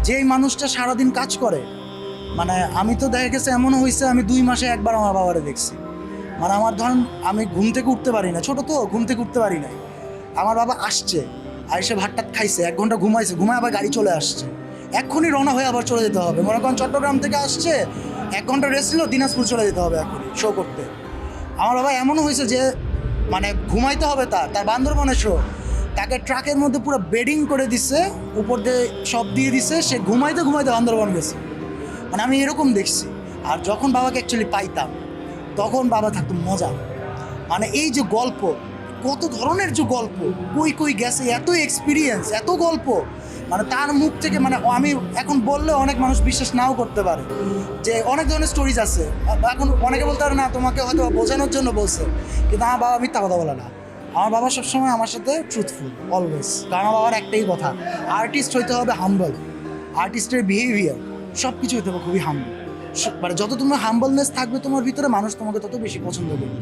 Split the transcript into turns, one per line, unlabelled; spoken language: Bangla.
যেই মানুষটা সারাদিন কাজ করে, মানে আমি তো দেখা গেছে এমনও হয়েছে আমি 2 মাসে একবার আমার বাবারে দেখছি। মানে আমার ধরেন আমি ঘুম থেকে উঠতে পারি না, ছোট তো ঘুম থেকে উঠতে পারি না, আমার বাবা আসছে এসে ভাত টাত খাইছে, 1 ঘন্টা ঘুমাইছে, ঘুমায় আবার গাড়ি চলে আসছে, এক্ষুনি রওনা হয়ে আবার চলে যেতে হবে। মনে করেন চট্টগ্রাম থেকে আসছে, 1 ঘন্টা রেস্ট ছিল, দিনাজপুর চলে যেতে হবে এখনই শো করতে। আমার বাবা এমনও হয়েছে যে মানে ঘুমাইতে হবে তার বান্দরবনের শো, তাকে ট্রাকের মধ্যে পুরো বেডিং করে দিচ্ছে, উপর দিয়ে সব দিয়ে দিচ্ছে, সে ঘুমাইতে ঘুমাইতে বান্দরবন গেছে। মানে আমি এরকম দেখছি। আর যখন বাবাকে অ্যাকচুয়ালি পাইতাম তখন বাবা থাকতো মজা। মানে এই যে গল্প, কত ধরনের যে গল্প, কই কই গেছে, এত এক্সপিরিয়েন্স, এত গল্প, মানে তার মুখ থেকে, মানে আমি এখন বললে অনেক মানুষ বিশ্বাস নাও করতে পারে যে অনেক ধরনের স্টোরিজ আছে। এখন অনেকে বলতে পারে না তোমাকে হয়তো বোঝানোর জন্য বলছে, কিন্তু আমার বাবা মিথ্যা কথা বলে না। আমার বাবা সবসময় আমার সাথে ট্রুথফুল অলওয়েজ। কারণ আমার বাবার একটাই কথা, আর্টিস্ট হইতে হবে হাম্বল, আর্টিস্টের বিহেভিয়ার সব কিছু হইতে হবে খুবই হাম্বল। মানে যত তোমার হাম্বলনেস থাকবে তোমার ভিতরে, মানুষ তোমাকে তত বেশি পছন্দ করবে।